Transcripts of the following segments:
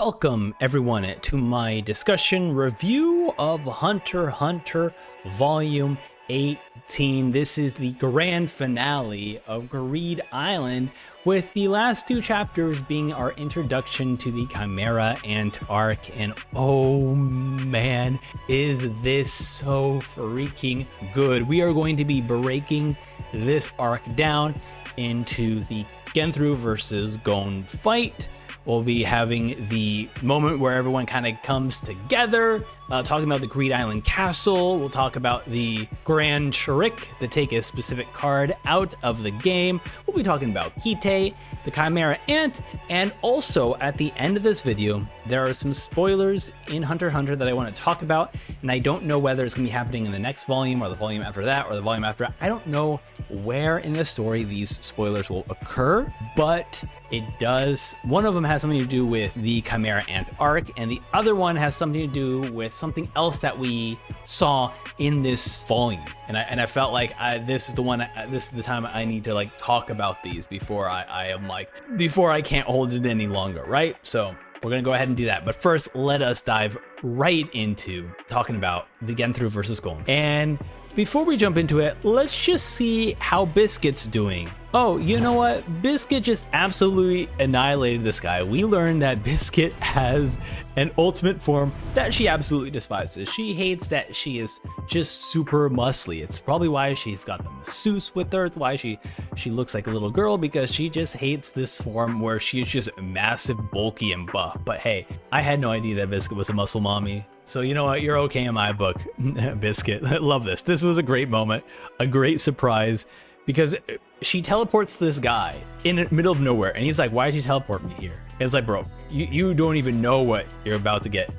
Welcome everyone to my discussion review of Hunter x Hunter Volume 18. This is the grand finale of Greed Island, with the last two chapters being our introduction to the Chimera Ant arc. And oh man, is this so freaking good. We are going to be breaking this arc down into the Genthru versus Gon fight. We'll be having the moment where everyone kind of comes together, talking about the Greed Island Castle. We'll talk about the grand trick to take a specific card out of the game. We'll be talking about Kite, the Chimera Ant, and also at the end of this video, there are some spoilers in Hunter x Hunter that I want to talk about, and I don't know whether it's going to be happening in the next volume or the volume after that or the volume after. I don't know where in the story these spoilers will occur, but it does. One of them has something to do with the Chimera Ant arc, and the other one has something to do with something else that we saw in this volume. And I felt like this is the time I need to like talk about these before before I can't hold it any longer, right? So we're gonna go ahead and do that. But first, let us dive right into talking about the Genthru versus Gon. And before we jump into it, let's just see how Biscuit's doing. Oh, you know what? Biscuit just absolutely annihilated this guy. We learned that Biscuit has an ultimate form that she absolutely despises. She hates that she is just super muscly. It's probably why she's got the masseuse with her. It's why she looks like a little girl, because she just hates this form where she's just massive, bulky, and buff. But hey, I had no idea that Biscuit was a muscle mommy. So you know what, you're okay in my book, Biscuit. I love this. This was a great moment, a great surprise, because she teleports this guy in the middle of nowhere, and he's like, why did you teleport me here? And it's like, bro, you don't even know what you're about to get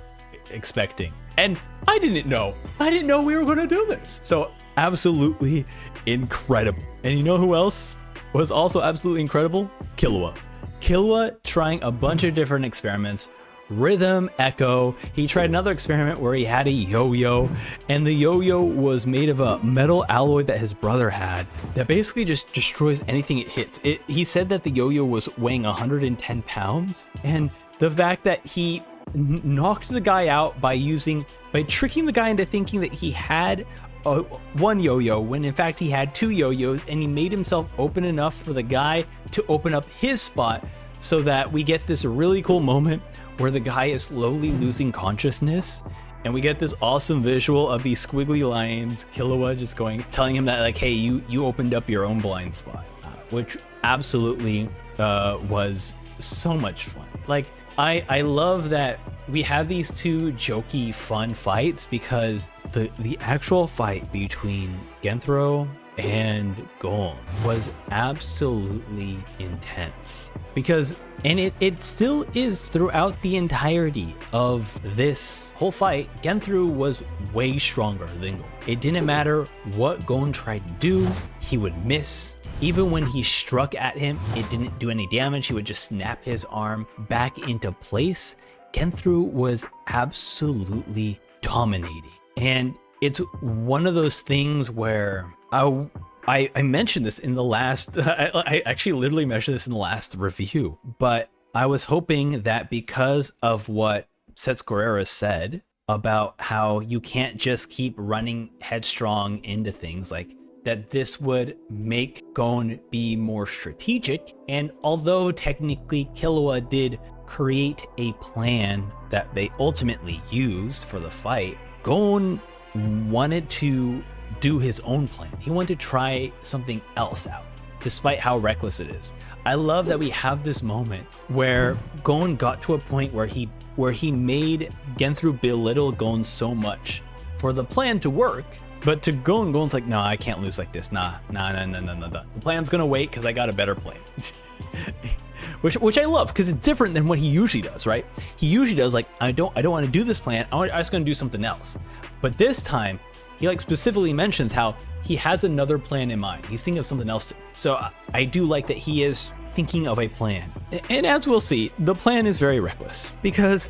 expecting. And I didn't know we were going to do this. So absolutely incredible. And you know who else was also absolutely incredible? Killua. Killua trying a bunch of different experiments. Rhythm, Echo. He tried another experiment where he had a yo-yo, and the yo-yo was made of a metal alloy that his brother had that basically just destroys anything it hits. He said that the yo-yo was weighing 110 pounds, and the fact that he knocked the guy out by tricking the guy into thinking that he had one yo-yo when in fact he had two yo-yos, and he made himself open enough for the guy to open up his spot, so that we get this really cool moment where the guy is slowly losing consciousness, and we get this awesome visual of these squiggly lines, Killua just telling him that like, hey, you opened up your own blind spot, which absolutely was so much fun. Like, I love that we have these two jokey, fun fights, because the actual fight between Genthru and Gon was absolutely intense, and it still is throughout the entirety of this whole fight. Genthru was way stronger than Gon. It didn't matter what Gon tried to do, he would miss. Even when he struck at him, it didn't do any damage. He would just snap his arm back into place. Genthru was absolutely dominating, and it's one of those things where I mentioned this in the last, I actually literally mentioned this in the last review, but I was hoping that because of what Sets Guerrera said about how you can't just keep running headstrong into things, like that this would make Gon be more strategic. And although technically Killua did create a plan that they ultimately used for the fight, Gon wanted to do his own plan. He wanted to try something else out, despite how reckless it is. I love that we have this moment where Gon got to a point where he made Genthru belittle Gon so much for the plan to work, but to Gon's like, nah, I can't lose like this. Nah. The plan's gonna wait because I got a better plan. Which I love, because it's different than what he usually does, right? He usually does like, I don't want to do this plan. I'm just gonna do something else. But this time, he like specifically mentions how he has another plan in mind. He's thinking of something else. So I do like that he is thinking of a plan. And as we'll see, the plan is very reckless, because,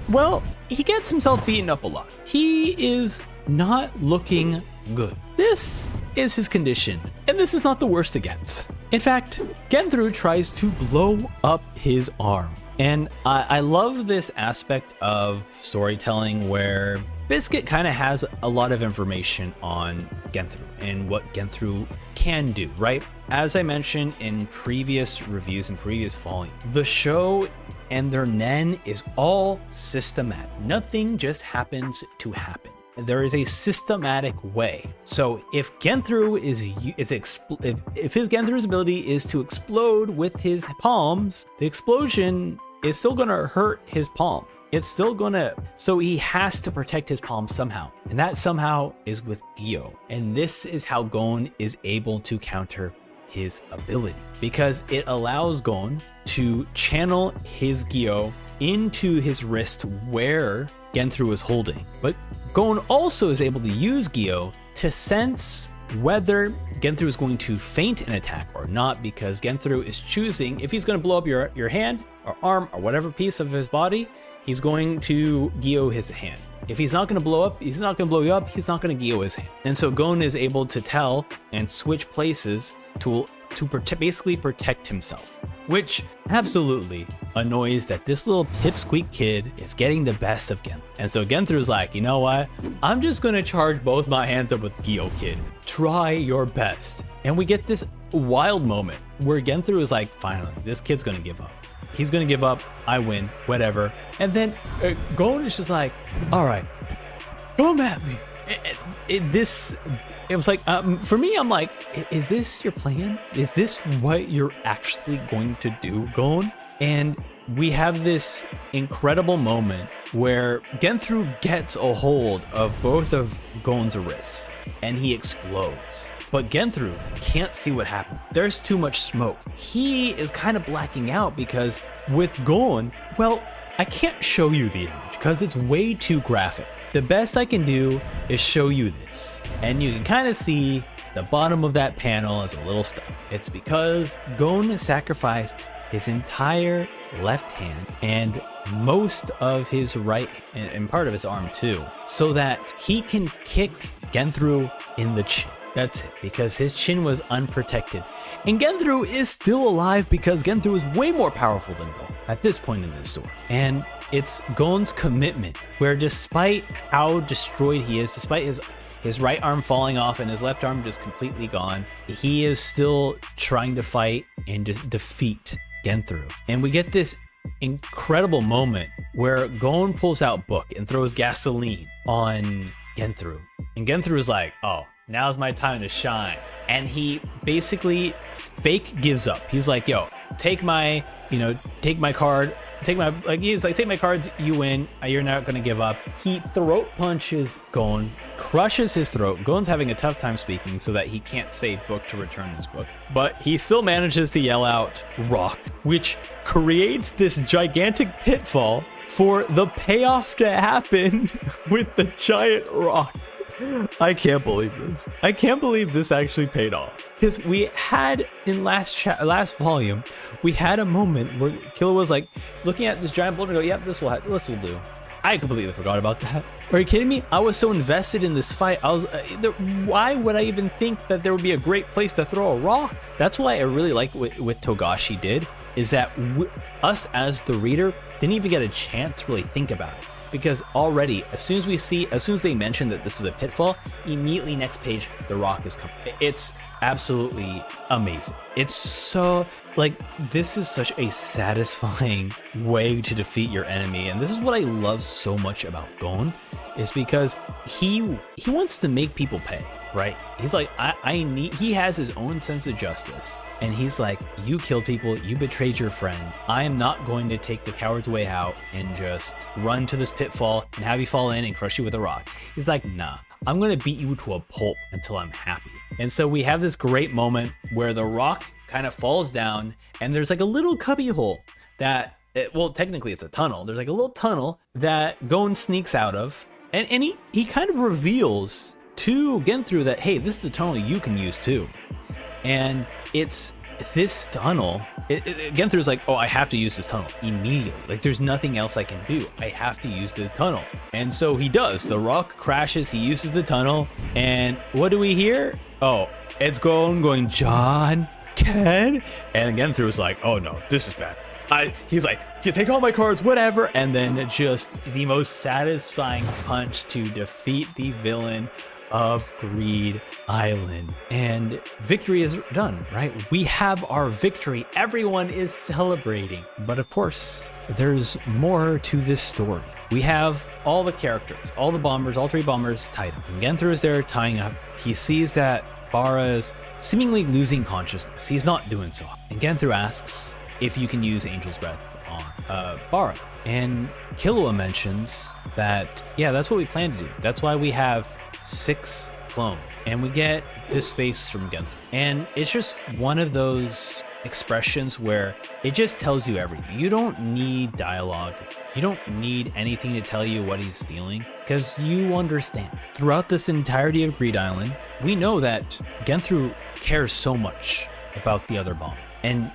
well, he gets himself beaten up a lot. He is not looking good. This is his condition, and this is not the worst it gets. In fact, Genthru tries to blow up his arm, And I love this aspect of storytelling where Biscuit kind of has a lot of information on Genthru and what Genthru can do, right? As I mentioned in previous reviews and previous volume, the show and their Nen is all systematic. Nothing just happens to happen. There is a systematic way. So if Genthru if his Genthru's ability is to explode with his palms, the explosion is still gonna hurt his palm. It's still gonna, so he has to protect his palm somehow. And that somehow is with Gyo. And this is how Gon is able to counter his ability, because it allows Gon to channel his Gyo into his wrist where Genthru is holding. But Gon also is able to use Gyo to sense whether Genthru is going to feint an attack or not, because Genthru is choosing if he's going to blow up your hand or arm or whatever piece of his body, he's going to Gyo his hand. If he's not going to blow up, he's not going to blow you up, he's not going to Gyo his hand. And so Gon is able to tell and switch places to basically protect himself, which absolutely annoys that this little pipsqueak kid is getting the best of Gen. And so Genthru's like, you know what? I'm just gonna charge both my hands up with Gyo, kid. Try your best. And we get this wild moment where Genthru is like, finally, this kid's gonna give up. He's gonna give up, I win, whatever. And then Gon is just like, all right, come at me. It was like, for me, I'm like, is this your plan? Is this what you're actually going to do, Gon? And we have this incredible moment where Genthru gets a hold of both of Gon's wrists and he explodes. But Genthru can't see what happened. There's too much smoke. He is kind of blacking out because with Gon, well, I can't show you the image because it's way too graphic. The best I can do is show you this. And you can kind of see the bottom of that panel is a little stuck. It's because Gon sacrificed his entire left hand and most of his right and part of his arm too, so that he can kick Genthru in the chin. That's it, because his chin was unprotected. And Genthru is still alive because Genthru is way more powerful than Gon at this point in the story. And it's Gon's commitment, where despite how destroyed he is, despite his right arm falling off and his left arm just completely gone, he is still trying to fight and defeat Genthru. And we get this incredible moment where Gon pulls out Book and throws gasoline on Genthru. And Genthru is like, oh, now's my time to shine. And he basically fake gives up. He's like, yo, take my card. He's like, take my cards, you win, you're not gonna give up. He throat punches Gon, crushes his throat. Gon's having a tough time speaking so that he can't say Book to return his book. But he still manages to yell out rock, which creates this gigantic pitfall for the payoff to happen with the giant rock. I can't believe this. I can't believe this actually paid off. Because we had in last volume, we had a moment where Killua was like looking at this giant boulder and go, yep, this will do. I completely forgot about that. Are you kidding me? I was so invested in this fight. Why would I even think that there would be a great place to throw a rock? That's why I really like what Togashi did, is that us as the reader didn't even get a chance to really think about it. Because already, as soon as they mention that this is a pitfall, immediately next page, the rock is coming. It's absolutely amazing. It's so, this is such a satisfying way to defeat your enemy. And this is what I love so much about Gon, is because he wants to make people pay, right? He's like, he has his own sense of justice. And he's like, you killed people, you betrayed your friend. I am not going to take the coward's way out and just run to this pitfall and have you fall in and crush you with a rock. He's like, nah, I'm gonna beat you to a pulp until I'm happy. And so we have this great moment where the rock kind of falls down and there's like a little cubby hole that, technically it's a tunnel. There's like a little tunnel that Gon sneaks out of. And he kind of reveals to Genthru that, hey, this is the tunnel you can use too. And it's this tunnel. Genthru's like, oh, I have to use this tunnel immediately. Like, there's nothing else I can do. I have to use this tunnel. And so he does. The rock crashes. He uses the tunnel. And what do we hear? Oh, it's going, John, Ken. And Genthru's like, oh no, this is bad. He's like, you take all my cards, whatever, and then just the most satisfying punch to defeat the villain of Greed Island. And victory is done, right? We have our victory. Everyone is celebrating. But of course, there's more to this story. We have all the characters, all the bombers, all 3 bombers tied up. And Genthru is there tying up. He sees that Bara is seemingly losing consciousness. He's not doing so hot. And Genthru asks if you can use Angel's Breath on Bara. And Killua mentions that, yeah, that's what we plan to do. That's why we have 6 clone. And we get this face from Genthru. And it's just one of those expressions where it just tells you everything. You don't need dialogue. You don't need anything to tell you what he's feeling, because you understand. Throughout this entirety of Greed Island, we know that Genthru cares so much about the other bomb and,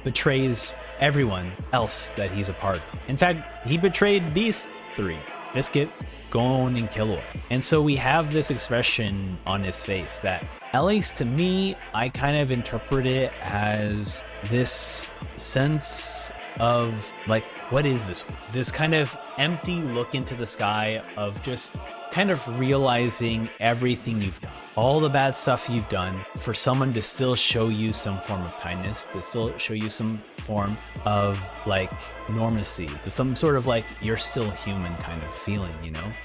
betrays everyone else that he's a part of. In fact, he betrayed these 3, Biscuit, Gon, and Killua. And so we have this expression on his face that, at least to me, I kind of interpret it as this sense of like, what is this? This kind of empty look into the sky of just kind of realizing everything you've done, all the bad stuff you've done, for someone to still show you some form of kindness, to still show you some form of like normacy, some sort of like you're still human kind of feeling,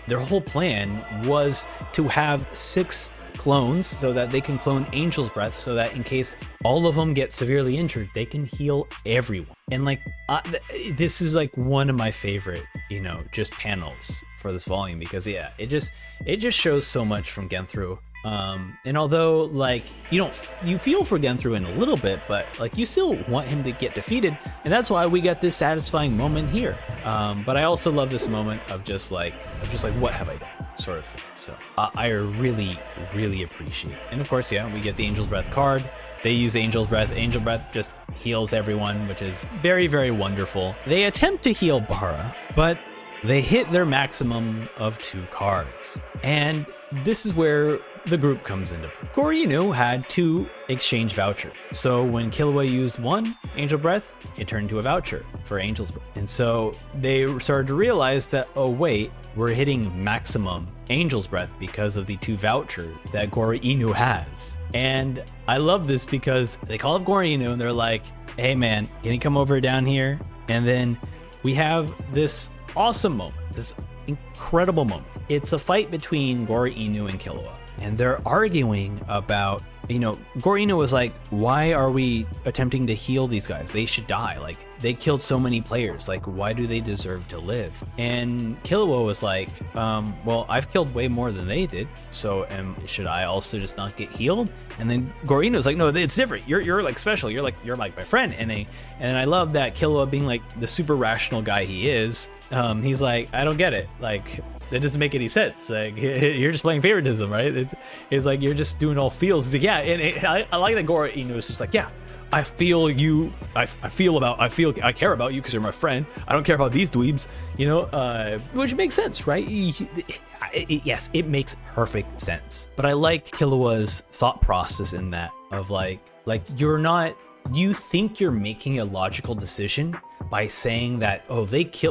Their whole plan was to have 6 clones so that they can clone Angel's Breath, so that in case all of them get severely injured, they can heal everyone. And like this is like one of my favorite just panels for this volume, because yeah, it just shows so much from Genthru. And although like you feel for Genthru in a little bit, but like you still want him to get defeated, and that's why we got this satisfying moment here. But I also love this moment of just like what have I done sort of thing. So I really appreciate it. And of course, yeah, we get the Angel's Breath card. They use Angel's Breath. Angel Breath just heals everyone, which is very, very wonderful. They attempt to heal Bara, but they hit their maximum of 2 cards. And this is where the group comes into play. Goro Inu had 2 exchange vouchers. So when Killua used 1 Angel Breath, it turned into a voucher for Angel's Breath. And so they started to realize that, oh wait, we're hitting maximum Angel's Breath because of the 2 vouchers that Goro Inu has. And I love this because they call up Goro Inu and they're like, hey man, can you come over down here? And then we have this awesome moment, this incredible moment. It's a fight between Goro Inu and Killua. And they're arguing about, Goro Inu was like, why are we attempting to heal these guys? They should die. Like, they killed so many players. Like, why do they deserve to live? And Killua was like, well, I've killed way more than they did. So should I also just not get healed? And then Goro Inu was like, no, it's different. You're like special. You're like my friend. And I love that Killua, being like the super rational guy he is, he's like, I don't get it. Like, that doesn't make any sense. Like, you're just playing favoritism, right? It's like you're just doing all feels. It's like, yeah, and I like that Goro Inu is just like, yeah, I feel you. I care about you because you're my friend. I don't care about these dweebs, which makes sense, right? Yes, it makes perfect sense. But I like Killua's thought process in that of like you think you're making a logical decision by saying that, oh,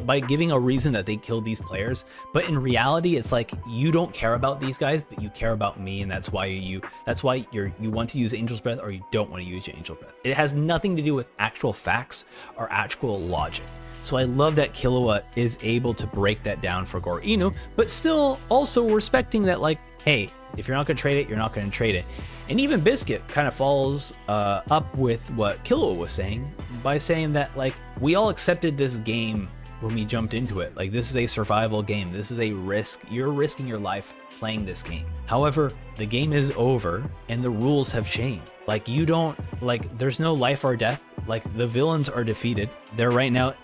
by giving a reason that they killed these players, but in reality it's like you don't care about these guys, but you care about me, and that's why you want to use Angel's Breath, or you don't want to use your Angel's Breath. It has nothing to do with actual facts or actual logic. So I love that Killua is able to break that down for Goro Inu, but still also respecting that, like, hey, if you're not going to trade it, you're not going to trade it. And even Biscuit kind of follows up with what Killua was saying by saying that, like, we all accepted this game when we jumped into it. Like, this is a survival game. This is a risk. You're risking your life playing this game. However, the game is over and the rules have changed. Like, there's no life or death. Like, the villains are defeated. They're right now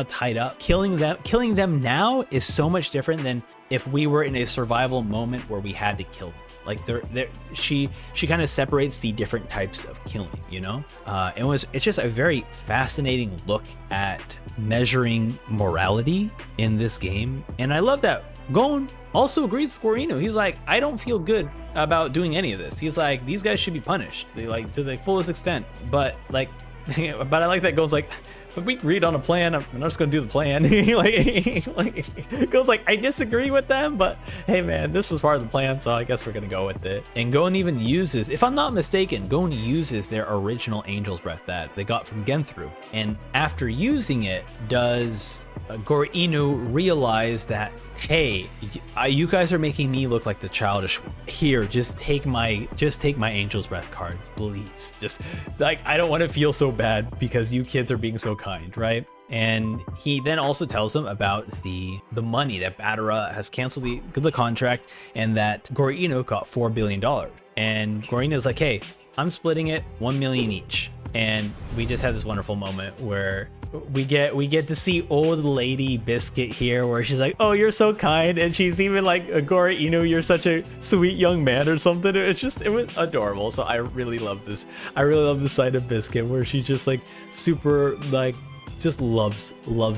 tied up. Killing them now is so much different than if we were in a survival moment where we had to kill them. Like, she kind of separates the different types of killing, it's just a very fascinating look at measuring morality in this game. And I love that Gon also agrees with Goro Inu. He's like, I don't feel good about doing any of this. He's like, these guys should be punished, to the fullest extent. But I like that Gon's like, but we agreed on a plan. I'm not just gonna do the plan. like Gon's like, I disagree with them, but hey man, this was part of the plan, so I guess we're gonna go with it. And Gon even uses, if I'm not mistaken, Gon uses their original Angel's Breath that they got from Genthru. And after using it, does Gore Inu realize that, hey, you guys are making me look like the childish one. Here, just take my Angel's Breath cards, please. Just like, I don't want to feel so bad because you kids are being so kind, right? And he then also tells them about the money that Batara has canceled the contract, and that Gore Inu got $4 billion. And Gore Inu's like, hey, I'm splitting it 1 million each. And we just had this wonderful moment where we get to see old lady Biscuit here, where she's like, oh, you're so kind, and she's even like, Gore Inu, you're such a sweet young man or something. It was adorable. So I really love this. I really love the side of Biscuit where she just like super like just loves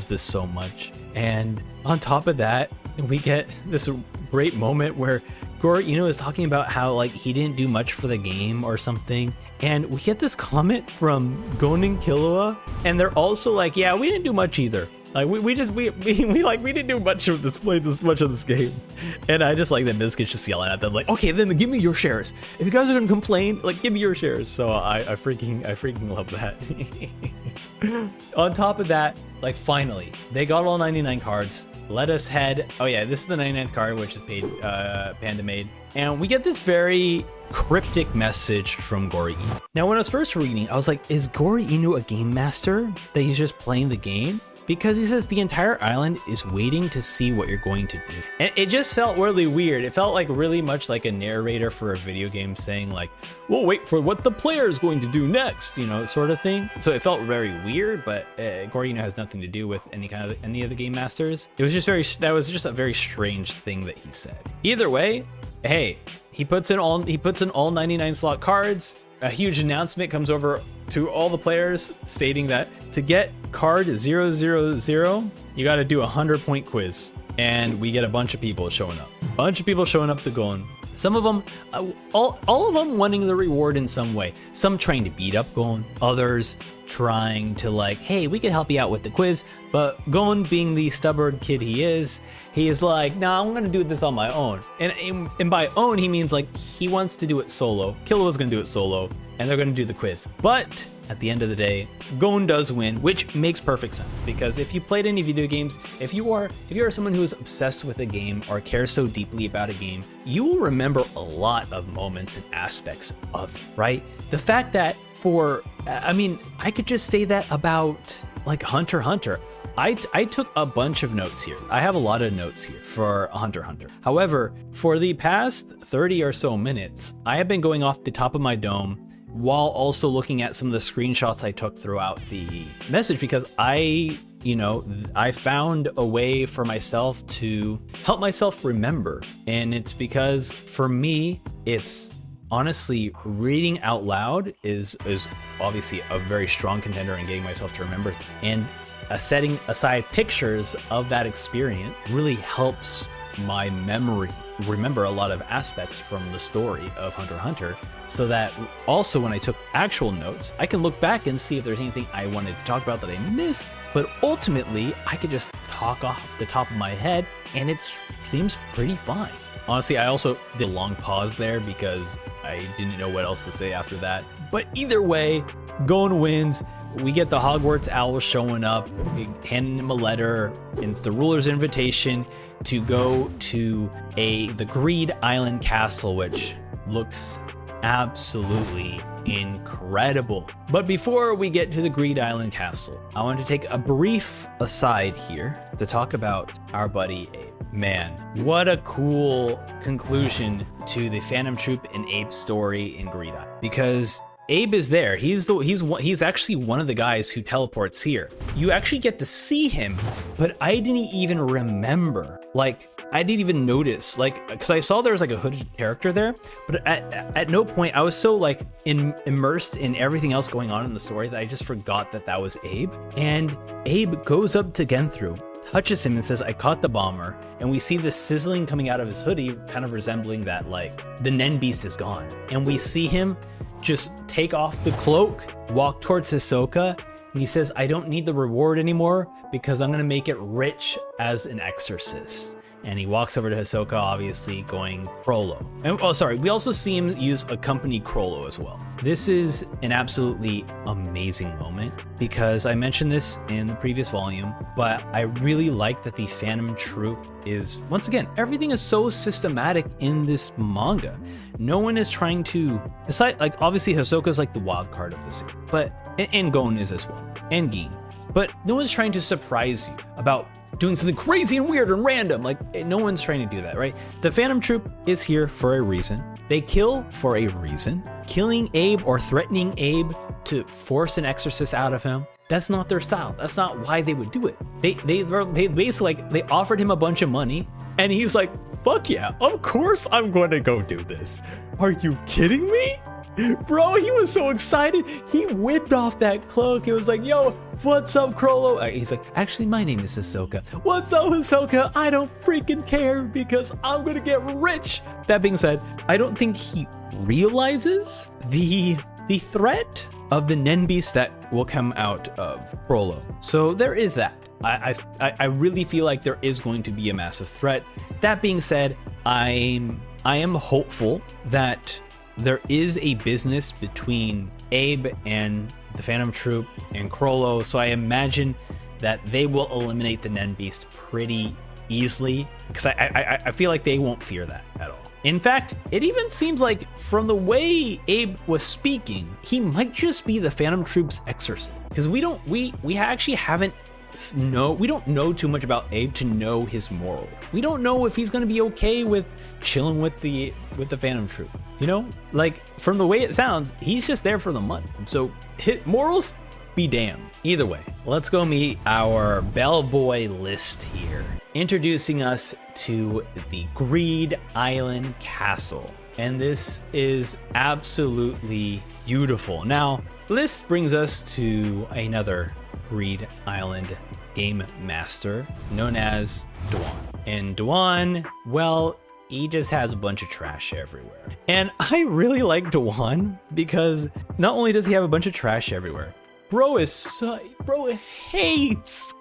this so much. And on top of that, we get this great moment where Gore Inu is talking about how like he didn't do much for the game or something, and we get this comment from Gon and Killua, and they're also like, yeah, we didn't do much either. Like we didn't do much of this, play this much of this game. And I just like that Biscuit's just yelling at them like, okay, then give me your shares. If you guys are gonna complain, like give me your shares. So I freaking love that. On top of that, like finally, they got all 99 cards. Let us head. Oh yeah, this is the 99th card, which is Panda made. And we get this very cryptic message from Gore Inu. Now, when I was first reading, I was like, is Gore Inu a game master that he's just playing the game? Because he says the entire island is waiting to see what you're going to do. And it just felt really weird. It felt like really much like a narrator for a video game saying like, we'll wait for what the player is going to do next, you know, sort of thing. So it felt very weird, but Gore Inu has nothing to do with any of the game masters. It was just that was just a very strange thing that he said. Either way, hey, he puts in all 99 slot cards. A huge announcement comes over to all the players stating that to get card 000, you got to do a 100-point quiz. And we get a bunch of people showing up. To Gon. Some of them, all of them wanting the reward in some way. Some trying to beat up Gon, others trying to like, hey, we can help you out with the quiz. But Gon, being the stubborn kid he is like, nah, I'm gonna do this on my own. And by own, he means like he wants to do it solo. Killua's gonna do it solo, and they're gonna do the quiz. But at the end of the day, Gon does win, which makes perfect sense, because if you played any video games, if you are someone who is obsessed with a game or cares so deeply about a game, you will remember a lot of moments and aspects of it, right? The fact that I could just say that about like Hunter x Hunter. I took a bunch of notes here. I have a lot of notes here for Hunter x Hunter. However, for the past 30 or so minutes, I have been going off the top of my dome while also looking at some of the screenshots I took throughout the message, because I found a way for myself to help myself remember. And it's because for me, it's honestly reading out loud is obviously a very strong contender in getting myself to remember. And setting aside pictures of that experience really helps my memory remember a lot of aspects from the story of Hunter x Hunter, so that also when I took actual notes, I can look back and see if there's anything I wanted to talk about that I missed. But ultimately, I could just talk off the top of my head, and it seems pretty fine. Honestly, I also did a long pause there because I didn't know what else to say after that. But either way, Gon wins. We get the Hogwarts owl showing up, handing him a letter. It's the ruler's invitation to go to the Greed Island Castle, which looks absolutely incredible. But before we get to the Greed Island Castle, I want to take a brief aside here to talk about our buddy Abe. Man, what a cool conclusion to the Phantom Troop and Abe story in Greed Island, because Abe is there. He's actually one of the guys who teleports here. You actually get to see him, but I didn't even remember. Like, I didn't even notice, like, because I saw there was like a hooded character there, but at no point, I was so like immersed in everything else going on in the story that I just forgot that was Abe. And Abe goes up to Genthru, touches him and says, I caught the bomber. And we see this sizzling coming out of his hoodie, kind of resembling that, like, the Nen Beast is gone. And we see him just take off the cloak, walk towards Hisoka, and And he says, I don't need the reward anymore because I'm going to make it rich as an exorcist. And he walks over to Hisoka, obviously going Chrollo. And, oh, sorry, we also see him use a company Chrollo as well. This is an absolutely amazing moment because I mentioned this in the previous volume, but I really like that the Phantom Troupe is, once again, everything is so systematic in this manga. No one is trying to, besides, like, obviously Hisoka's like the wild card of this, but, and Gon is as well, and Gin. But no one's trying to surprise you about doing something crazy and weird and random. Like, no one's trying to do that, right? The Phantom Troupe is here for a reason. They kill for a reason. Killing Abe or threatening Abe to force an exorcist out of him, that's not their style. That's not why they would do it. They basically, like, they offered him a bunch of money and he's like, fuck yeah, of course I'm going to go do this. Are you kidding me? Bro, he was so excited. He whipped off that cloak. He was like, yo, what's up, Chrollo? He's like, actually, my name is Hisoka. What's up, Hisoka? I don't freaking care because I'm gonna get rich. That being said, I don't think he realizes the threat of the Nen Beast that will come out of Chrollo. So there is that. I really feel like there is going to be a massive threat. That being said, I am hopeful that there is a business between Abe and the Phantom Troupe and Chrollo, so I imagine that they will eliminate the Nen Beast pretty easily, because I feel like they won't fear that at all. In fact, it even seems like from the way Abe was speaking, he might just be the Phantom Troupe's exorcist, because we actually haven't we don't know too much about Abe to know his moral. We don't know if he's going to be okay with chilling with the Phantom Troupe. You know, like, from the way it sounds, he's just there for the money. So hit morals, be damned. Either way, let's go meet our bellboy List here, introducing us to the Greed Island Castle. And this is absolutely beautiful. Now, List brings us to another Greed Island game master known as Dwan. And Dwan, well, he just has a bunch of trash everywhere. And I really like Dwan because not only does he have a bunch of trash everywhere, bro hates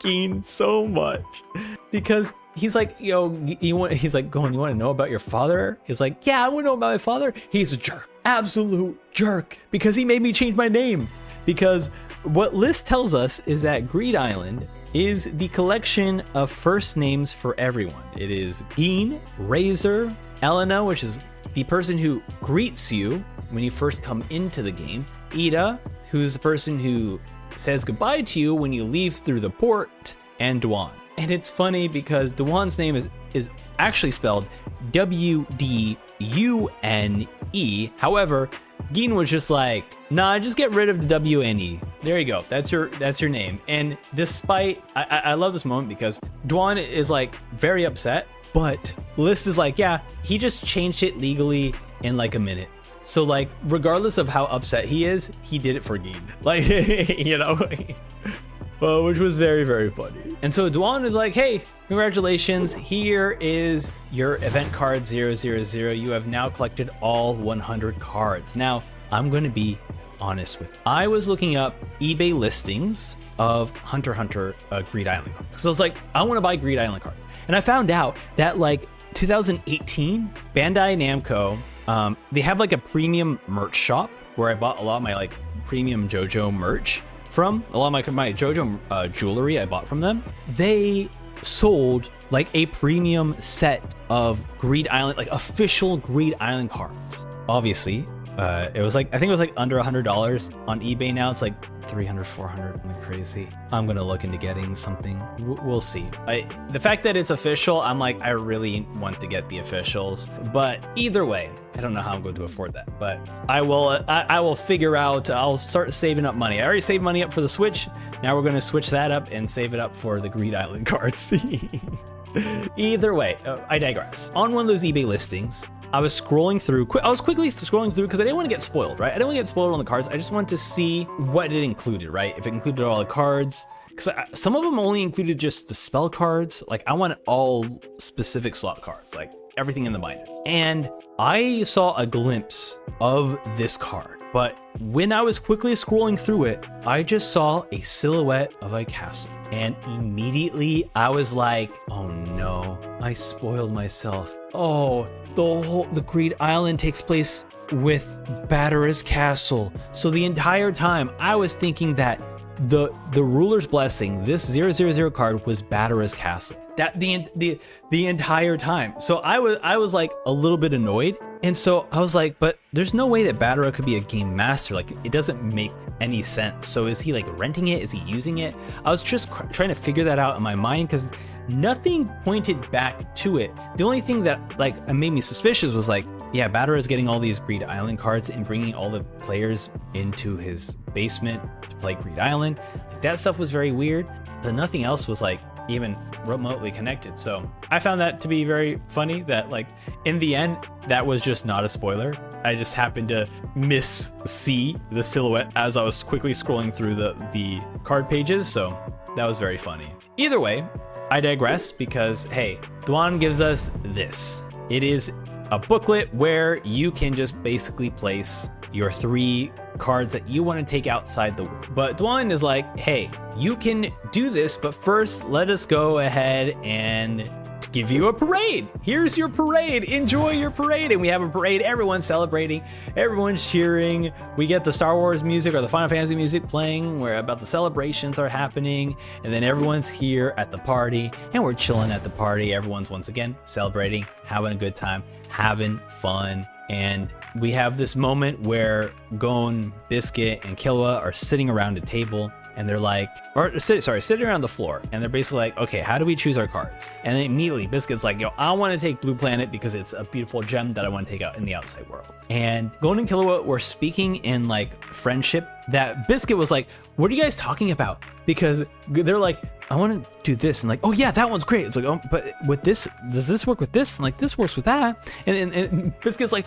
Gin so much because he's like, yo, he's like, Gon, you want to know about your father? He's like, yeah, I want to know about my father. He's a jerk, absolute jerk, because he made me change my name. Because what List tells us is that Greed Island is the collection of first names for everyone. It is Gin, Razor, Elena, which is the person who greets you when you first come into the game, Ida, who's the person who says goodbye to you when you leave through the port, and Dwan. And it's funny because Dwan's name is actually spelled W-D-U-N-E. However, Gin was just like, nah, just get rid of the W-N-E. There you go. That's your name. And despite, I love this moment because Dwan is like very upset, but List is like, yeah, he just changed it legally in like a minute. So like, regardless of how upset he is, he did it for Gin. Like, you know, which was very, very funny. And so Dwan is like, hey, congratulations, here is your event card 000. You have now collected all 100 cards. Now, I'm going to be honest with you. I was looking up eBay listings of Hunter x Hunter Greed Island cards. Because I was like, I want to buy Greed Island cards. And I found out that like 2018, Bandai Namco, they have like a premium merch shop where I bought a lot of my like premium JoJo merch from. A lot of my JoJo jewelry I bought from them. They sold like a premium set of Greed Island, like official Greed Island cards. Obviously, it was like, I think it was like under $100 on eBay. Now it's like 300, 400, something crazy. I'm gonna look into getting something. We'll see. The fact that it's official, I'm like, I really want to get the officials. But either way, I don't know how I'm going to afford that. But I will figure out. I'll start saving up money. I already saved money up for the Switch. Now we're gonna switch that up and save it up for the Greed Island cards. Either way, I digress. On one of those eBay listings, I was scrolling through. I was quickly scrolling through because I didn't want to get spoiled, right? I didn't want to get spoiled on the cards. I just wanted to see what it included, right? If it included all the cards, because some of them only included just the spell cards. Like, I want all specific slot cards, like everything in the binder. And I saw a glimpse of this card. But when I was quickly scrolling through it, I just saw a silhouette of a castle. And immediately I was like, oh no, I spoiled myself. Oh, the Greed Island takes place with Badora's castle. So the entire time I was thinking that the ruler's blessing, this 000 card, was Badora's castle. That the entire time. So I was like a little bit annoyed. And so I was like, but there's no way that Badora could be a game master. Like, it doesn't make any sense. So is he like renting it? Is he using it? I was just trying to figure that out in my mind because nothing pointed back to it. The only thing that like made me suspicious was like, yeah, Badora is getting all these Greed Island cards and bringing all the players into his basement to play Greed Island. Like, that stuff was very weird, but nothing else was like even remotely connected. So I found that to be very funny that like in the end, that was just not a spoiler. I just happened to see the silhouette as I was quickly scrolling through the card pages. So that was very funny. Either way, I digress because, hey, Dwan gives us this. It is a booklet where you can just basically place your 3 cards that you want to take outside the world. But Dwan is like, hey, you can do this, but first let us go ahead and give you a parade. Here's your parade. Enjoy your parade. And we have a parade. Everyone's celebrating. Everyone's cheering. We get the Star Wars music or the Final Fantasy music playing where about the celebrations are happening. And then everyone's here at the party and we're chilling at the party. Everyone's once again celebrating, having a good time, having fun. And we have this moment where Gon, Biscuit, and Killua are sitting around a table. And they're like, sitting around the floor. And they're basically like, okay, how do we choose our cards? And then immediately Biscuit's like, yo, I want to take Blue Planet because it's a beautiful gem that I want to take out in the outside world. And Gon and Killua were speaking in like friendship that Biscuit was like, what are you guys talking about? Because they're like, I want to do this. And like, oh yeah, that one's great. It's like, oh, but with this, does this work with this? And like, this works with that. And Biscuit's like,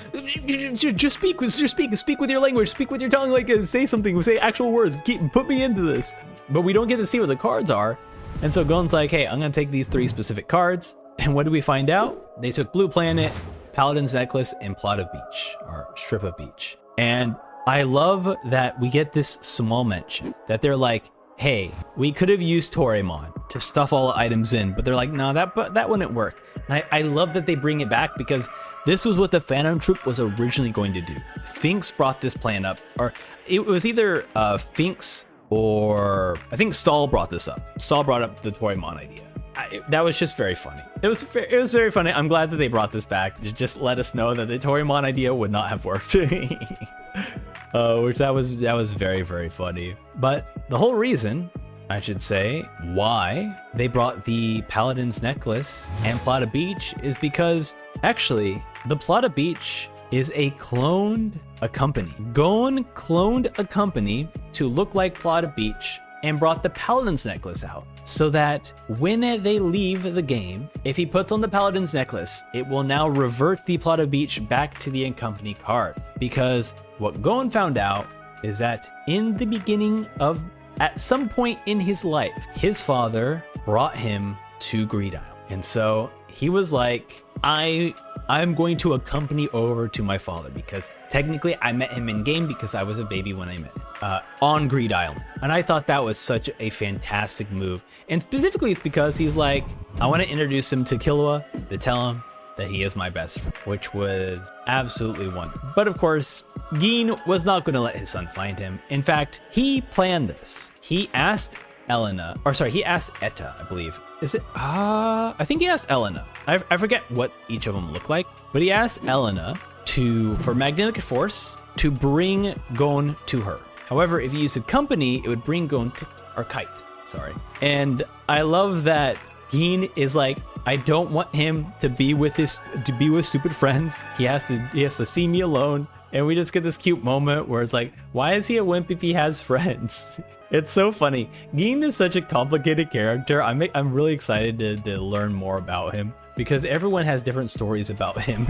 just speak with your language, speak with your tongue, like say something, say actual words, put me into this. But we don't get to see what the cards are. And so Gon's like, hey, I'm going to take these 3 specific cards. And what did we find out? They took Blue Planet, Paladin's Necklace, and Plot of Beach, or Strip of Beach. And I love that we get this small mention that they're like, hey, we could have used Torimon to stuff all the items in, but they're like, no, that wouldn't work. And I love that they bring it back because this was what the Phantom Troop was originally going to do. Finks brought this plan up, or it was either Finks or I think Stahl brought this up. Stahl brought up the Torimon idea. That was just very funny. It was very funny. I'm glad that they brought this back to just let us know that the Torimon idea would not have worked. Which that was very, very funny. But the whole reason, I should say, why they brought the Paladin's Necklace and Plata Beach is because actually the Plata Beach is a company. Gon cloned a company to look like Plata Beach and brought the Paladin's Necklace out so that when they leave the game, if he puts on the Paladin's Necklace, it will now revert the Plata Beach back to the Company card. Because what Gon found out is that in the beginning of, at some point in his life, his father brought him to Greed Isle. And so he was like, I'm going to accompany over to my father because technically I met him in game because I was a baby when I met him on Greed Island. And I thought that was such a fantastic move. And specifically it's because he's like, I want to introduce him to Killua to tell him that he is my best friend, which was absolutely wonderful. But of course, Gin was not going to let his son find him. In fact, he planned this. He asked he asked Etta, I believe. Is it? I think he asked Elena. I forget what each of them look like, but he asked Elena for Magnetic Force to bring Gon to her. However, if you used a company, it would bring Gon or Kite. Sorry. And I love that Gin is like, I don't want him to be with stupid friends. He has to see me alone. And we just get this cute moment where it's like, why is he a wimp if he has friends? It's so funny. Gin is such a complicated character. I'm really excited to learn more about him because everyone has different stories about him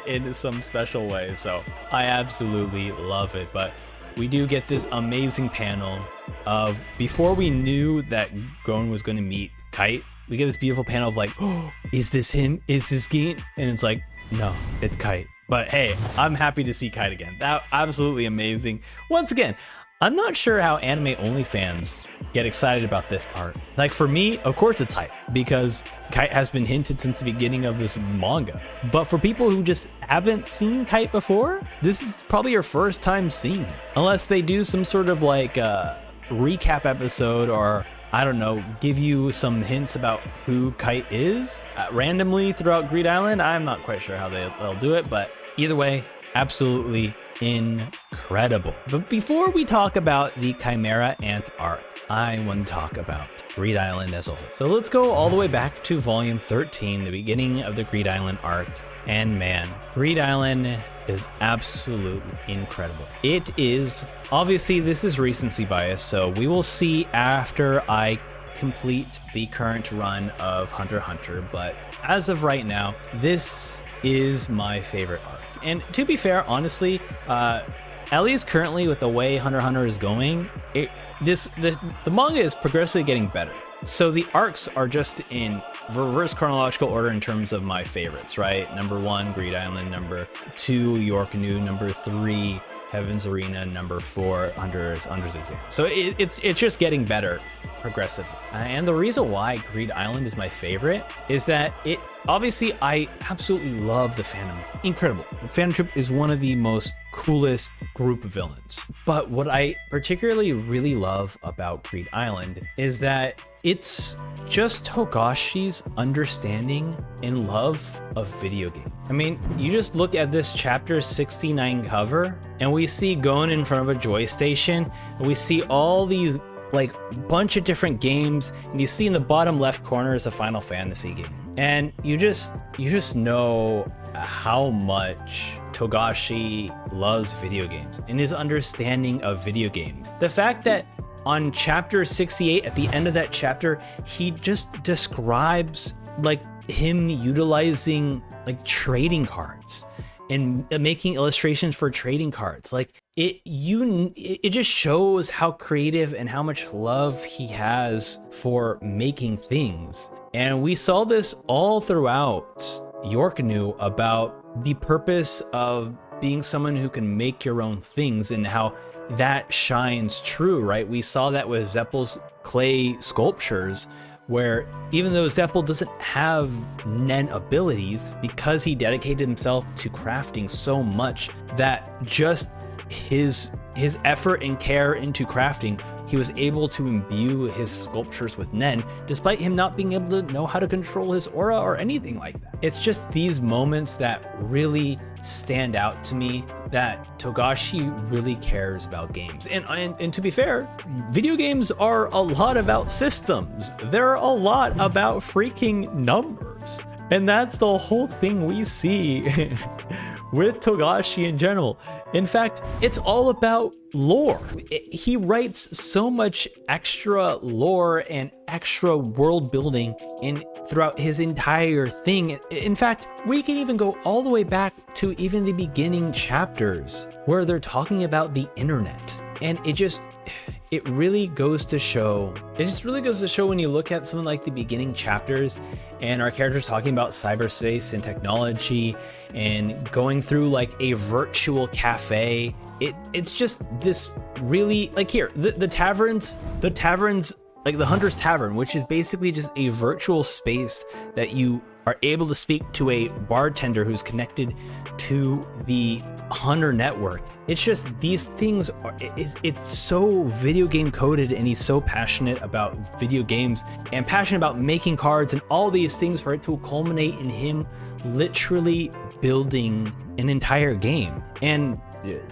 in some special way. So I absolutely love it. But we do get this amazing panel of, before we knew that Gon was going to meet Kite, we get this beautiful panel of like, oh, is this him? Is this Gin? And it's like, No, it's Kite. But hey, I'm happy to see Kite again. That absolutely amazing. Once again, I'm not sure how anime only fans get excited about this part. Like for me, of course it's hype because Kite has been hinted since the beginning of this manga. But for people who just haven't seen Kite before, this is probably your first time seeing him. Unless they do some sort of like recap episode or I don't know, give you some hints about who Kite is randomly throughout Greed Island. I'm not quite sure how they'll do it, but either way, absolutely incredible. But before we talk about the Chimera Ant arc, I want to talk about Greed Island as a whole. So let's go all the way back to volume 13, the beginning of the Greed Island arc. And man, Greed Island is absolutely incredible. It is, obviously this is recency bias, so we will see after I complete the current run of Hunter x Hunter, but as of right now, this is my favorite arc. And to be fair, honestly, at least currently with the way Hunter x Hunter is going, the manga is progressively getting better. So the arcs are just in reverse chronological order in terms of my favorites, right? Number 1, Greed Island. Number 2, York New. Number 3, Heaven's Arena. Number 4, Hunter's Exam. So it's just getting better progressively. And the reason why Greed Island is my favorite is that obviously I absolutely love the Phantom. Incredible. The Phantom Troop is one of the most coolest group of villains. But what I particularly really love about Greed Island is that it's just Togashi's understanding and love of video game. I mean, you just look at this chapter 69 cover and we see Gon in front of a Joy Station and we see all these like bunch of different games, and you see in the bottom left corner is a Final Fantasy game. And you just know how much Togashi loves video games and his understanding of video games. The fact that on chapter 68, at the end of that chapter, he just describes like him utilizing like trading cards and making illustrations for trading cards. Like it just shows how creative and how much love he has for making things. And we saw this all throughout York New about the purpose of being someone who can make your own things and how that shines true, right? We saw that with Zeppel's clay sculptures, where even though Zeppel doesn't have Nen abilities, because he dedicated himself to crafting so much that just his effort and care into crafting, he was able to imbue his sculptures with Nen, despite him not being able to know how to control his aura or anything like that. It's just these moments that really stand out to me, that Togashi really cares about games. And to be fair, video games are a lot about systems. They're a lot about freaking numbers. And that's the whole thing we see with Togashi in general. In fact, it's all about lore. He writes so much extra lore and extra world building throughout his entire thing. In fact, we can even go all the way back to even the beginning chapters where they're talking about the internet. And it really goes to show, when you look at something like the beginning chapters and our characters talking about cyberspace and technology and going through like a virtual cafe. It's just this really, like here, the taverns, like the Hunter's Tavern, which is basically just a virtual space that you are able to speak to a bartender who's connected to the Hunter network. It's just these things it's so video game coded, and he's so passionate about video games and passionate about making cards and all these things for it to culminate in him literally building an entire game. And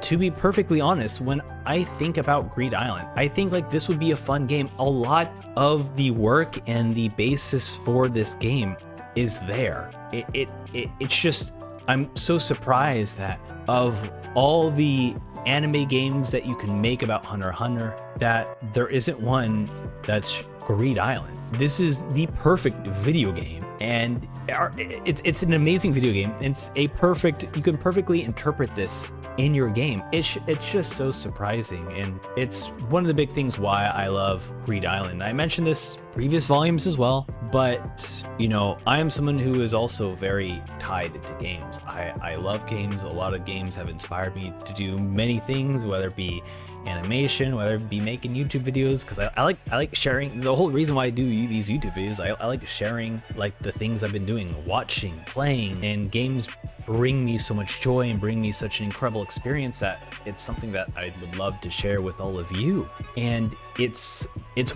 to be perfectly honest, when I think about Greed Island, I think like this would be a fun game. A lot of the work and the basis for this game is there. It's just, I'm so surprised that of all the anime games that you can make about Hunter x Hunter, that there isn't one that's Greed Island. This is the perfect video game, and it's an amazing video game. You can perfectly interpret this in your game. It's just so surprising, and it's one of the big things why I love Greed Island. I mentioned this previous volumes as well, but you know, I am someone who is also very tied to games. I love games. A lot of games have inspired me to do many things, whether it be animation, whether it be making YouTube videos, because I like sharing. The whole reason why I do these YouTube videos, I like sharing like the things I've been doing, watching, playing, and games bring me so much joy and bring me such an incredible experience that it's something that I would love to share with all of you. And it's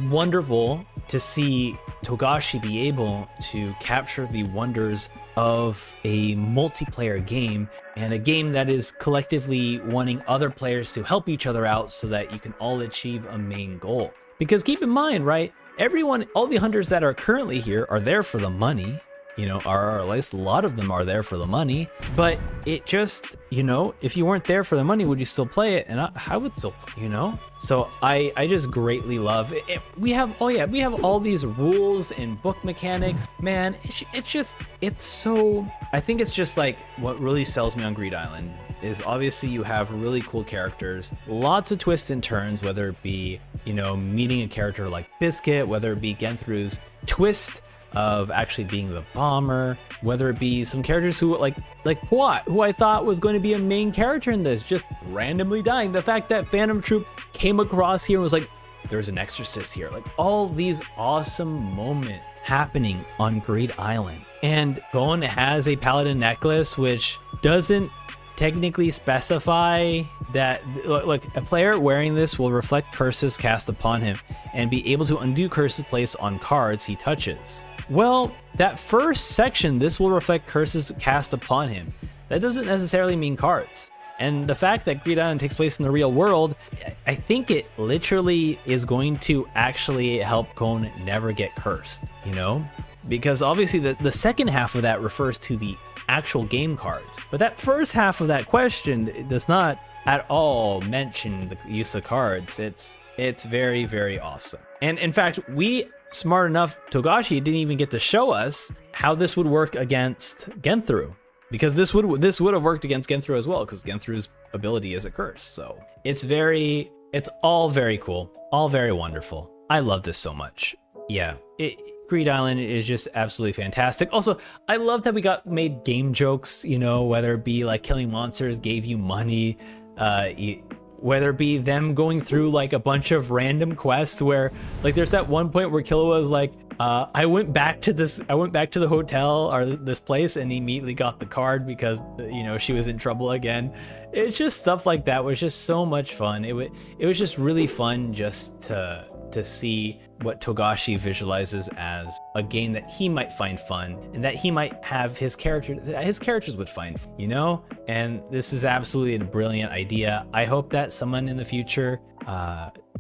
wonderful to see Togashi be able to capture the wonders of a multiplayer game, and a game that is collectively wanting other players to help each other out so that you can all achieve a main goal. Because keep in mind, right, everyone, all the hunters that are currently here are there for the money, you know, or at least a lot of them are there for the money, but it just, you know, if you weren't there for the money, would you still play it? And I would still play, you know? So I just greatly love it. We have all these rules and book mechanics, man. It's so, I think it's just like what really sells me on Greed Island is obviously you have really cool characters, lots of twists and turns, whether it be, you know, meeting a character like Biscuit, whether it be Genthru's twist of actually being the bomber, whether it be some characters who like Puat, who I thought was going to be a main character in this, just randomly dying. The fact that Phantom Troop came across here and was like, there's an exorcist here. Like all these awesome moments happening on Greed Island. And Gon has a paladin necklace, which doesn't technically specify that, look, a player wearing this will reflect curses cast upon him and be able to undo curses placed on cards he touches. Well, that first section, this will reflect curses cast upon him. That doesn't necessarily mean cards. And the fact that Greed Island takes place in the real world, I think it literally is going to actually help Gon never get cursed, you know? Because obviously the second half of that refers to the actual game cards. But that first half of that question does not at all mention the use of cards. It's very, very awesome. And in fact, smart enough, Togashi didn't even get to show us how this would work against Genthru, because this would have worked against Genthru as well, because Genthru's ability is a curse. So it's all very cool, all very wonderful. I love this so much. Yeah, Greed Island is just absolutely fantastic. Also, I love that we got made game jokes, you know, whether it be like killing monsters gave you money, whether it be them going through like a bunch of random quests where like there's that one point where Killua was like, I went back to the hotel or this place and immediately got the card because, you know, she was in trouble again. It's just stuff like that was just so much fun. It was just really fun just to see what Togashi visualizes as a game that he might find fun and that he might have his characters would find, you know? And this is absolutely a brilliant idea. I hope that someone in the future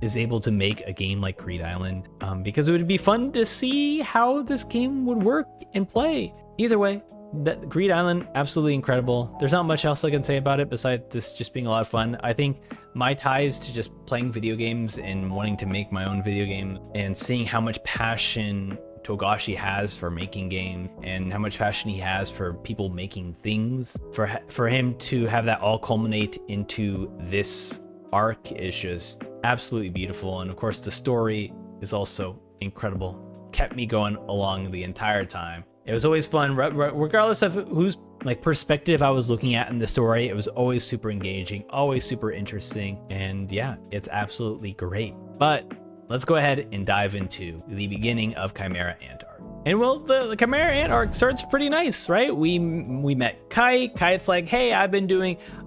is able to make a game like Greed Island, because it would be fun to see how this game would work and play. Either way, that Greed Island, absolutely incredible. There's not much else I can say about it besides this just being a lot of fun. I think my ties to just playing video games and wanting to make my own video game and seeing how much passion Togashi has for making games and how much passion he has for people making things, for him to have that all culminate into this arc is just absolutely beautiful. And of course the story is also incredible, kept me going along the entire time. It was always fun, regardless of whose like perspective I was looking at in the story. It was always super engaging, always super interesting, and yeah, it's absolutely great. But let's go ahead and dive into the beginning of Chimera Ant arc. And well, the Chimera Ant arc starts pretty nice, right? We met Kite. Kite's like, hey,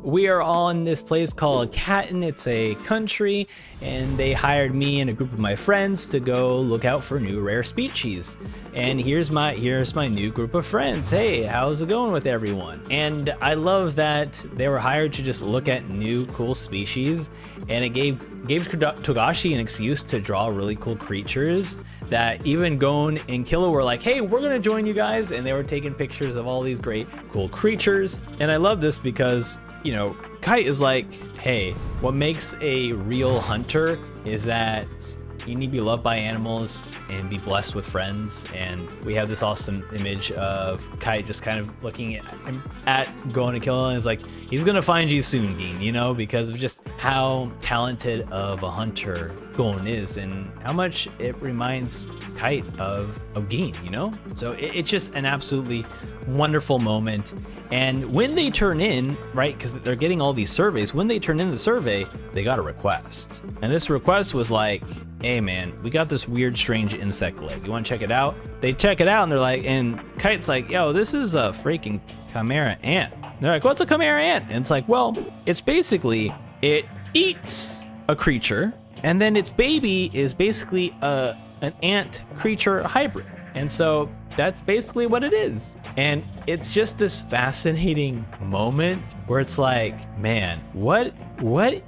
we are on this place called Katten. It's a country, and they hired me and a group of my friends to go look out for new rare species. And here's my new group of friends. Hey, how's it going with everyone? And I love that they were hired to just look at new cool species, and it gave Togashi an excuse to draw really cool creatures that even Gon and Killua were like, hey, we're gonna join you guys, and they were taking pictures of all these great cool creatures. And I love this because, you know, Kite is like, hey, what makes a real hunter is that you need to be loved by animals and be blessed with friends. And we have this awesome image of Kite just kind of looking at going to kill him. And it's like, he's gonna find you soon, Gin, you know, because of just how talented of a hunter Gon is and how much it reminds Kite of Gin, you know? So it's just an absolutely wonderful moment. And when they turn in, right, because they're getting all these surveys, when they turn in the survey, they got a request. And this request was like, hey man, we got this weird, strange insect leg. You want to check it out? They check it out and they're like, and Kite's like, yo, this is a freaking chimera ant. They're like, what's a chimera ant? And it's like, well, it's basically, it eats a creature, and then its baby is basically an ant creature hybrid. And so that's basically what it is. And it's just this fascinating moment where it's like, man, what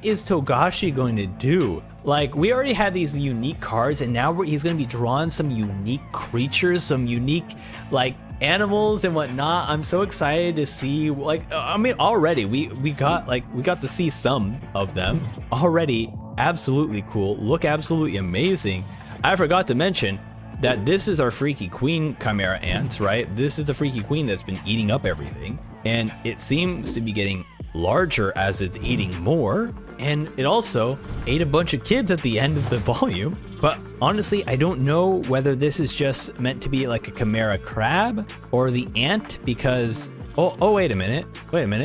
is Togashi going to do? Like, we already had these unique cards, and now he's going to be drawing some unique creatures, some unique, like, animals and whatnot. I'm so excited to see, like, I mean, already we got to see some of them already. Absolutely cool, look absolutely amazing. I forgot to mention that this is our Freaky Queen Chimera Ant, right? This is the Freaky Queen that's been eating up everything, and it seems to be getting larger as it's eating more, and it also ate a bunch of kids at the end of the volume. But honestly, I don't know whether this is just meant to be like a chimera crab or the ant, because wait a minute,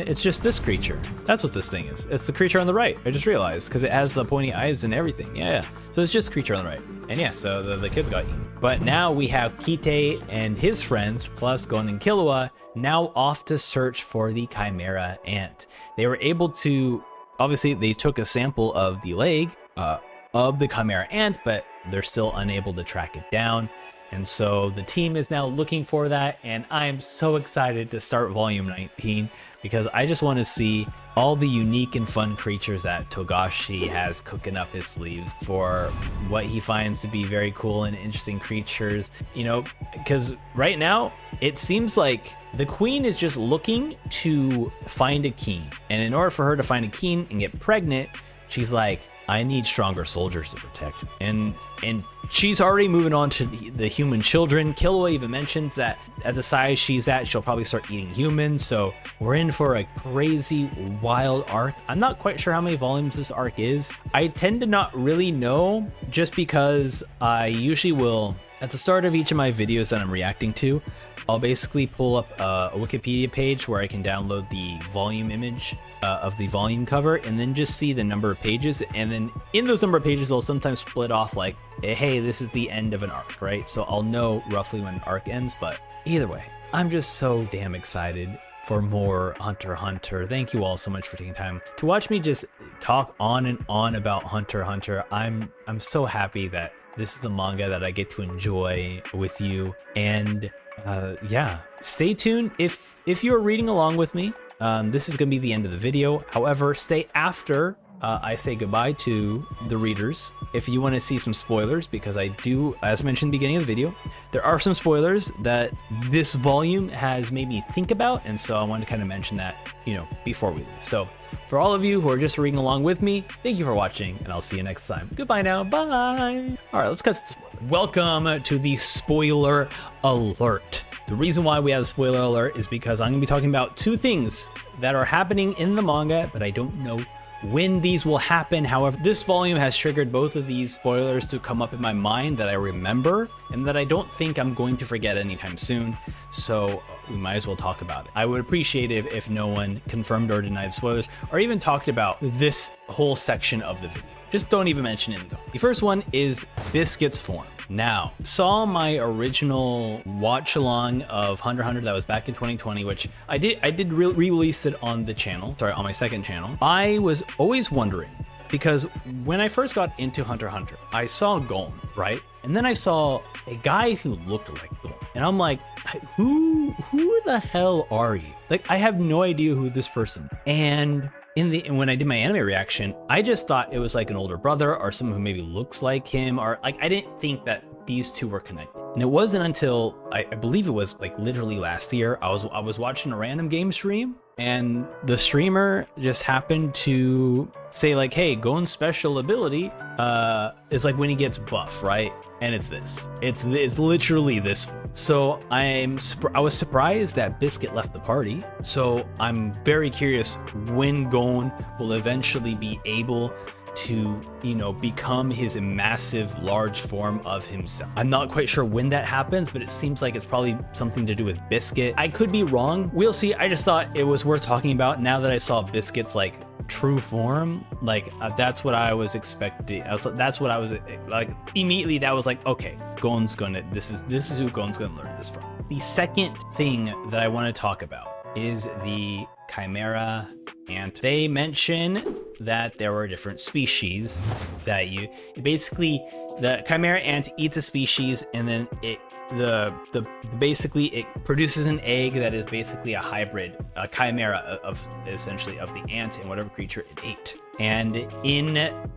it's just this creature. That's what this thing is. It's the creature on the right. I just realized, because it has the pointy eyes and everything. Yeah, so it's just creature on the right. And yeah, so the kids got eaten. But now we have Kite and his friends, plus Gon and Killua, now off to search for the chimera ant. They were able to, obviously they took a sample of the leg of the chimera ant, but they're still unable to track it down. And so the team is now looking for that, and I am so excited to start volume 19 because I just want to see all the unique and fun creatures that Togashi has cooking up his sleeves for what he finds to be very cool and interesting creatures, you know, because right now it seems like the queen is just looking to find a king, and in order for her to find a king and get pregnant, she's like, I need stronger soldiers to protect me. And she's already moving on to the human children. Killua even mentions that at the size she's at, she'll probably start eating humans. So we're in for a crazy, wild arc. I'm not quite sure how many volumes this arc is. I tend to not really know, just because I usually will, at the start of each of my videos that I'm reacting to, I'll basically pull up a Wikipedia page where I can download the volume image of the volume cover, and then just see the number of pages. And then in those number of pages, they'll sometimes split off like, hey, this is the end of an arc, right? So I'll know roughly when an arc ends. But either way, I'm just so damn excited for more Hunter x Hunter. Thank you all so much for taking time to watch me just talk on and on about Hunter x Hunter. I'm so happy that this is the manga that I get to enjoy with you. And yeah, stay tuned if you're reading along with me. This is gonna be the end of the video. However, stay after I say goodbye to the readers if you want to see some spoilers, because I do, as mentioned at the beginning of the video, there are some spoilers that this volume has made me think about, and so I want to kind of mention that, you know, before we leave. So for all of you who are just reading along with me, thank you for watching, and I'll see you next time. Goodbye now. Bye. All right, let's cut to spoilers. Welcome to the spoiler alert. The reason why we have a spoiler alert is because I'm going to be talking about two things that are happening in the manga, but I don't know when these will happen. However, this volume has triggered both of these spoilers to come up in my mind that I remember and that I don't think I'm going to forget anytime soon. So we might as well talk about it. I would appreciate it if no one confirmed or denied spoilers or even talked about this whole section of the video. Just don't even mention it in the comments. The first one is Biscuit's form. Now, saw my original watch along of Hunter x Hunter that was back in 2020, which I did re-release it on the channel, sorry, on my second channel. I was always wondering, because when I first got into Hunter x Hunter, I saw Gon, right? And then I saw a guy who looked like Gon. And I'm like, who the hell are you? Like, I have no idea who this person is. And when I did my anime reaction, I just thought it was like an older brother or someone who maybe looks like him, or like, I didn't think that these two were connected. And it wasn't until I believe it was like literally last year, I was watching a random game stream, and the streamer just happened to say like, hey, Gon's special ability is like when he gets buff, right? And it's this. It's literally this. So I was surprised that Biscuit left the party. So I'm very curious when Gon will eventually be able to, you know, become his massive large form of himself. I'm not quite sure when that happens, but it seems like it's probably something to do with Biscuit. I could be wrong. We'll see. I just thought it was worth talking about now that I saw Biscuit's like true form. Like that's what I was expecting. That's what I was like immediately. That was like, okay, Gon's gonna, this is who Gon's gonna learn this from. The second thing that I want to talk about is the Chimera ant. They mention that there were different species that basically the Chimera ant eats a species, and then basically it produces an egg that is basically a hybrid, a chimera of essentially of the ant and whatever creature it ate. And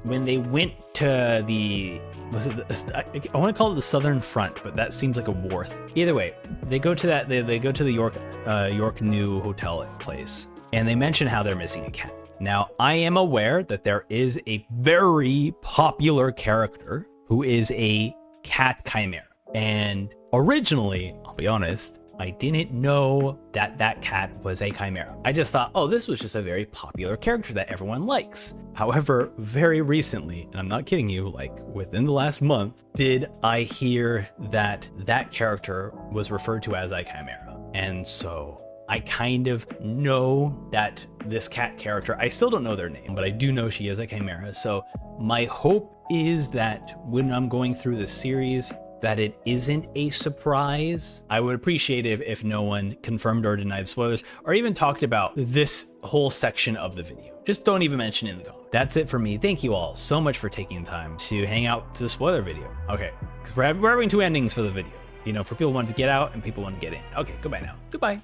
when they went to I want to call it the Southern Front, but that seems like a Worth. Either way, they go to they go to the York New Hotel place, and they mention how they're missing a cat. Now, I am aware that there is a very popular character who is a cat chimera. And originally, I'll be honest, I didn't know that that cat was a chimera. I just thought, oh, this was just a very popular character that everyone likes. However, very recently, and I'm not kidding you, like within the last month, did I hear that that character was referred to as a chimera. And so I kind of know that this cat character, I still don't know their name, but I do know she is a chimera. So my hope is that when I'm going through the series, that it isn't a surprise. I would appreciate it if no one confirmed or denied spoilers, or even talked about this whole section of the video. Just don't even mention it in the comments. That's it for me. Thank you all so much for taking time to hang out to the spoiler video. Okay, because we're having two endings for the video. You know, for people who want to get out and people want to get in. Okay, goodbye now. Goodbye.